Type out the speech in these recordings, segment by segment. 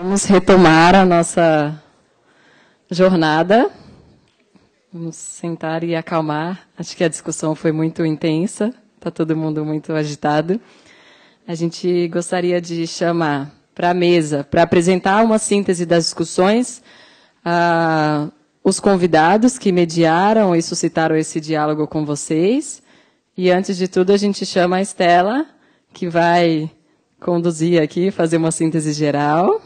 Vamos retomar a nossa jornada. Vamos sentar e acalmar. Acho que a discussão foi muito intensa, está todo mundo muito agitado. A gente gostaria de chamar para a mesa, para apresentar uma síntese das discussões, os convidados que mediaram e suscitaram esse diálogo com vocês. E, antes de tudo, a gente chama a Estela, que vai conduzir aqui, fazer uma síntese geral.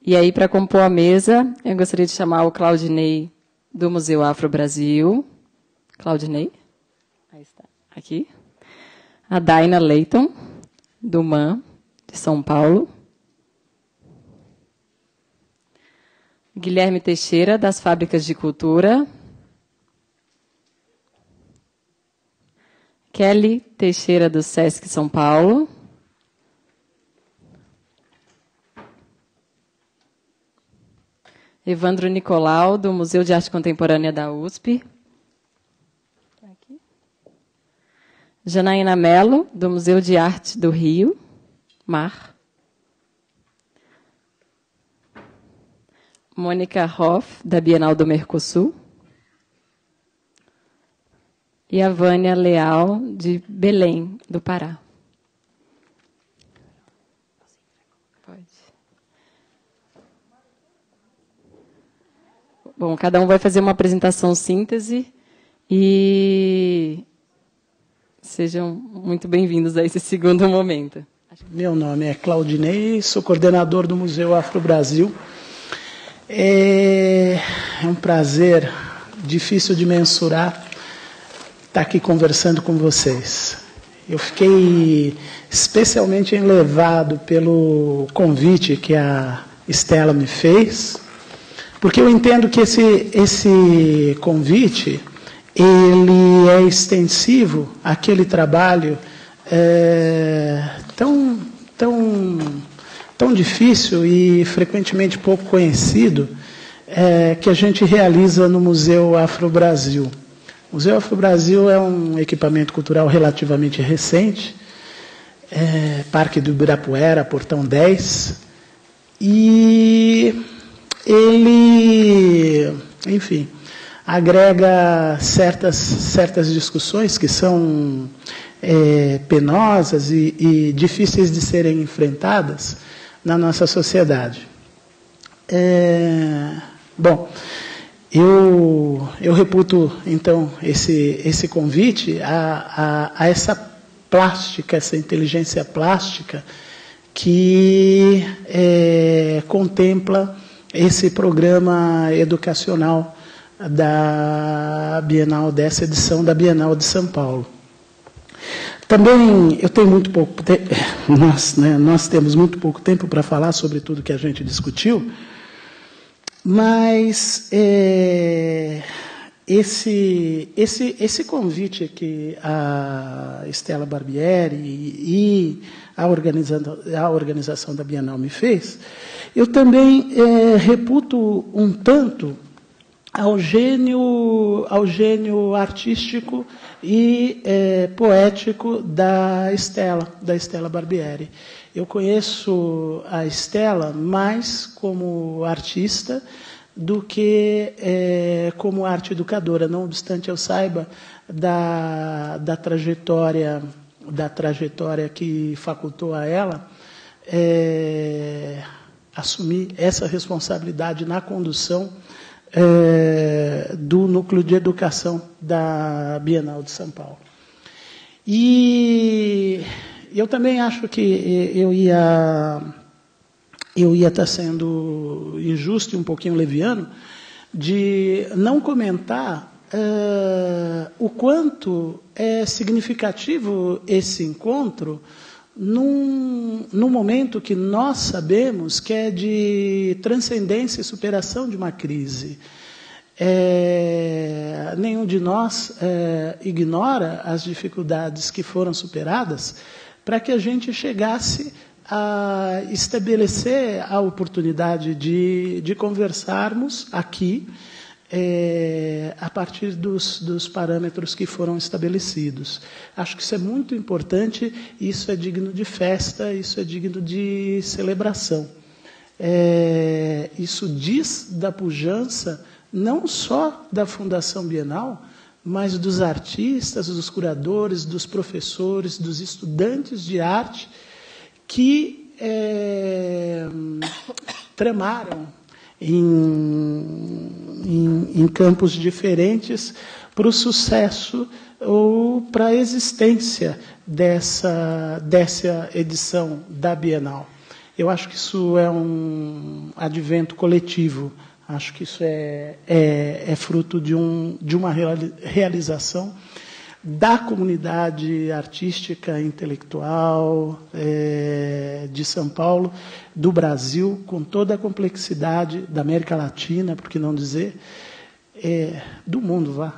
E aí, para compor a mesa, eu gostaria de chamar o Claudinei, do Museu Afro Brasil. Claudinei? Aí está, aqui. A Daina Leighton, do MAN, de São Paulo. Guilherme Teixeira, das Fábricas de Cultura. Kelly Teixeira, do Sesc São Paulo. Evandro Nicolau, do Museu de Arte Contemporânea da USP. Aqui. Janaína Mello, do Museu de Arte do Rio, MAR. Mônica Hoff, da Bienal do Mercosul. E a Vânia Leal, de Belém, do Pará. Pode. Bom, cada um vai fazer uma apresentação síntese e sejam muito bem-vindos a esse segundo momento. Meu nome é Claudinei, sou coordenador do Museu Afro Brasil. É um prazer difícil de mensurar estar aqui conversando com vocês. Eu fiquei especialmente enlevado pelo convite que a Estela me fez, porque eu entendo que esse convite ele é extensivo àquele trabalho tão difícil e frequentemente pouco conhecido que a gente realiza no Museu Afro Brasil. O Museu Afro Brasil é um equipamento cultural relativamente recente, Parque do Ibirapuera, Portão 10, e ele, enfim, agrega certas discussões que são penosas e difíceis de serem enfrentadas na nossa sociedade. Bom, eu reputo, então, esse convite a essa plástica, essa inteligência plástica que contempla esse programa educacional da Bienal, dessa edição da Bienal de São Paulo. Também eu tenho muito pouco tempo, nós temos muito pouco tempo para falar sobre tudo que a gente discutiu, mas esse convite que a Stella Barbieri e a organização da Bienal me fez, eu também reputo um tanto ao gênio artístico e poético da Stella Barbieri. Eu conheço a Stella mais como artista do que como arte educadora, não obstante eu saiba da trajetória que facultou a ela assumir essa responsabilidade na condução do Núcleo de Educação da Bienal de São Paulo. E eu também acho que eu ia estar sendo injusto e um pouquinho leviano de não comentar o quanto é significativo esse encontro num momento que nós sabemos que é de transcendência e superação de uma crise. Nenhum de nós ignora as dificuldades que foram superadas para que a gente chegasse a estabelecer a oportunidade de conversarmos aqui a partir dos parâmetros que foram estabelecidos. Acho que isso é muito importante, isso é digno de festa, isso é digno de celebração. Isso diz da pujança não só da Fundação Bienal, mas dos artistas, dos curadores, dos professores, dos estudantes de arte que tramaram em campos diferentes para o sucesso ou para a existência dessa edição da Bienal. Eu acho que isso é um advento coletivo. Acho que isso é fruto de uma realização da comunidade artística, intelectual de São Paulo, do Brasil, com toda a complexidade da América Latina, por que não dizer, do mundo, vá.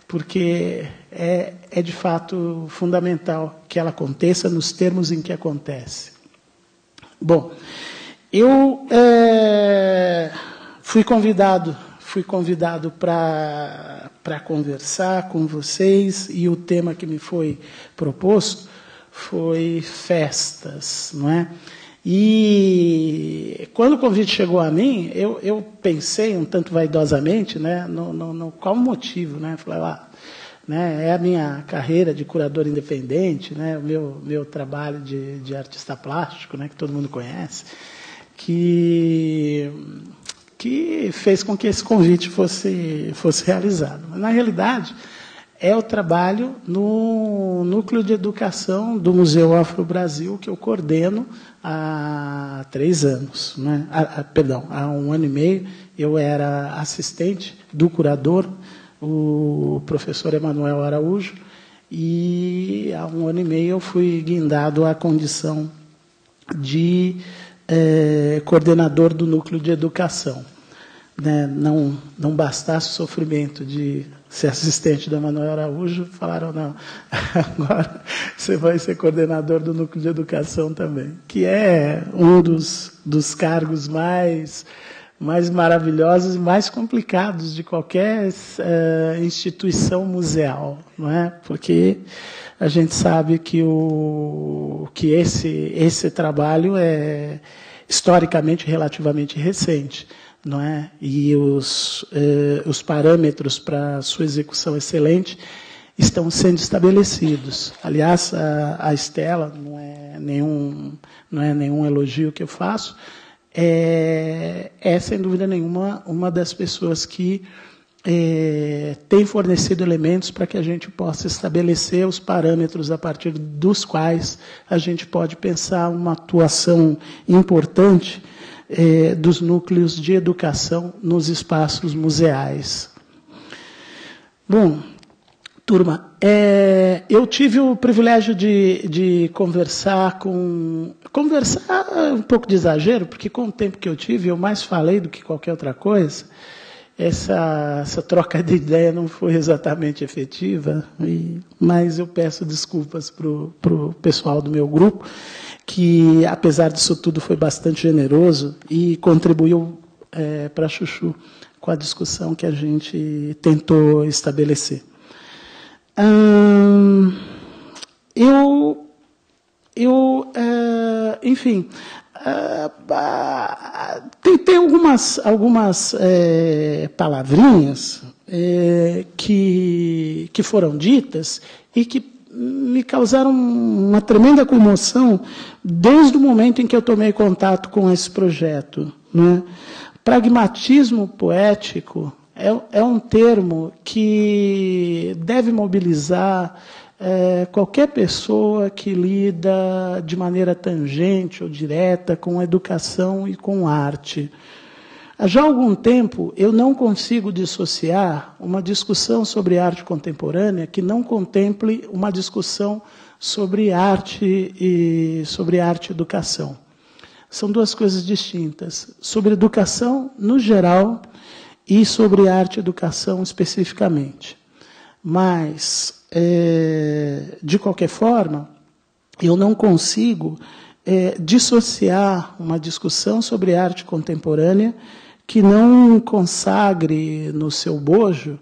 Porque é de fato fundamental que ela aconteça nos termos em que acontece. Bom, eu fui convidado para conversar com vocês, e o tema que me foi proposto foi festas, não é? E quando o convite chegou a mim, eu pensei um tanto vaidosamente, né, no qual motivo, né? Falei, né, é a minha carreira de curador independente, né, o meu trabalho de artista plástico, né, que todo mundo conhece, que fez com que esse convite fosse realizado. Mas, na realidade, é o trabalho no Núcleo de Educação do Museu Afro-Brasil, que eu coordeno há 3 anos. Né? Há 1 ano e meio, eu era assistente do curador, o professor Emanuel Araújo, e há 1 ano e meio eu fui guindado à condição de coordenador do Núcleo de Educação. Né, não bastasse o sofrimento de ser assistente da Emanuel Araújo, falaram, não, agora você vai ser coordenador do Núcleo de Educação também, que é um dos cargos mais maravilhosos e mais complicados de qualquer instituição museal, não é? Porque a gente sabe que esse trabalho é historicamente relativamente recente, não é? E os parâmetros para sua execução excelente estão sendo estabelecidos. Aliás, a Estela, não é nenhum elogio que eu faço, é sem dúvida nenhuma uma das pessoas que tem fornecido elementos para que a gente possa estabelecer os parâmetros a partir dos quais a gente pode pensar uma atuação importante dos núcleos de educação nos espaços museais. Bom, turma, eu tive o privilégio de conversar um pouco de exagero, porque com o tempo que eu tive, eu mais falei do que qualquer outra coisa. Essa troca de ideia não foi exatamente efetiva, mas eu peço desculpas para o pessoal do meu grupo, que, apesar disso tudo, foi bastante generoso e contribuiu para a Chuchu com a discussão que a gente tentou estabelecer. Enfim, tem algumas palavrinhas que foram ditas e que me causaram uma tremenda comoção desde o momento em que eu tomei contato com esse projeto. Né? Pragmatismo poético é um termo que deve mobilizar qualquer pessoa que lida de maneira tangente ou direta com educação e com arte. Já há algum tempo, eu não consigo dissociar uma discussão sobre arte contemporânea que não contemple uma discussão sobre arte e sobre arte e educação. São 2 coisas distintas. Sobre educação, no geral, e sobre arte e educação especificamente. Mas, de qualquer forma, eu não consigo dissociar uma discussão sobre arte contemporânea que não consagre no seu bojo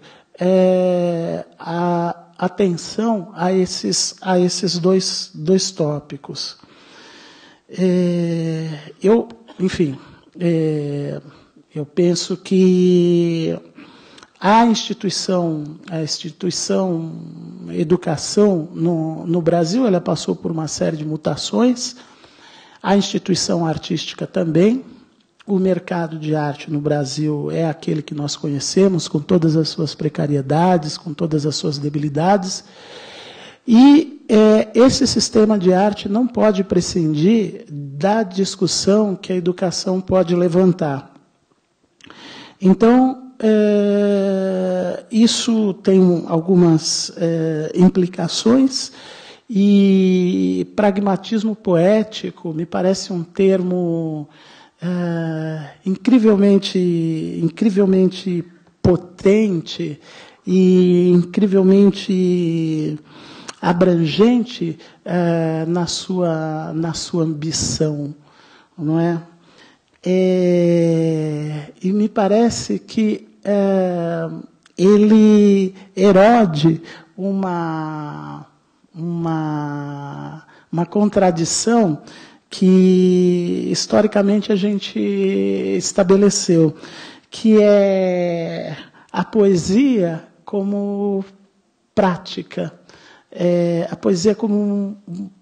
a atenção a esses dois tópicos. Enfim, eu penso que a instituição educação no Brasil, ela passou por uma série de mutações, a instituição artística também. O mercado de arte no Brasil é aquele que nós conhecemos, com todas as suas precariedades, com todas as suas debilidades. E esse sistema de arte não pode prescindir da discussão que a educação pode levantar. Então, isso tem algumas implicações, e pragmatismo poético me parece um termo incrivelmente potente e incrivelmente abrangente na sua ambição, não é? E me parece que ele erode uma contradição que historicamente a gente estabeleceu, que é a poesia como prática, a poesia como um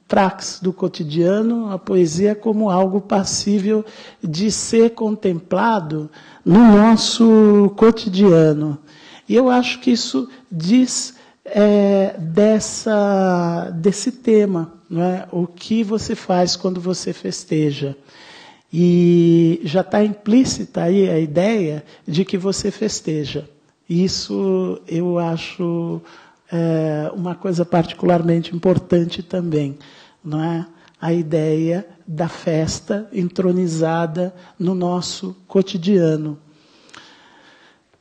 praxis do cotidiano, a poesia como algo passível de ser contemplado no nosso cotidiano. E eu acho que isso diz desse tema, não é? O que você faz quando você festeja. E já está implícita aí a ideia de que você festeja. Isso eu acho uma coisa particularmente importante também, não é? A ideia da festa entronizada no nosso cotidiano.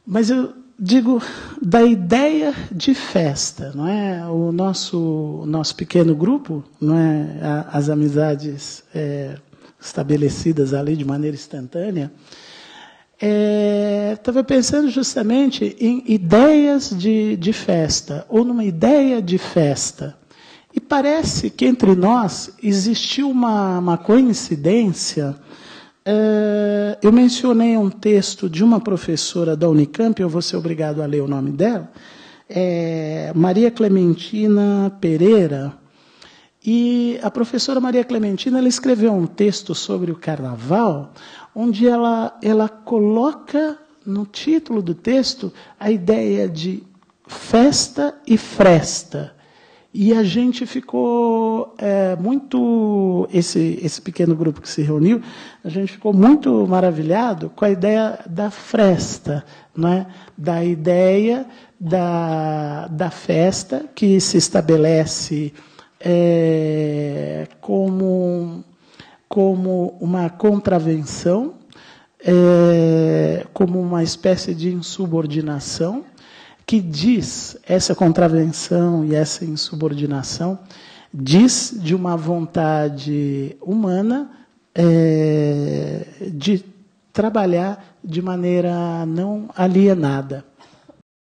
Mas eu digo da ideia de festa, não é? O nosso pequeno grupo, não é? As amizades estabelecidas ali de maneira instantânea, estava pensando justamente em ideias de festa, ou numa ideia de festa. E parece que entre nós existiu uma coincidência. Eu mencionei um texto de uma professora da Unicamp, eu vou ser obrigado a ler o nome dela, Maria Clementina Pereira. E a professora Maria Clementina, ela escreveu um texto sobre o Carnaval, onde ela coloca no título do texto a ideia de festa e fresta. E a gente ficou muito, esse pequeno grupo que se reuniu, a gente ficou muito maravilhado com a ideia da fresta, não é? Da ideia da festa que se estabelece como uma contravenção, como uma espécie de insubordinação, que diz, essa contravenção e essa insubordinação, diz de uma vontade humana de trabalhar de maneira não alienada.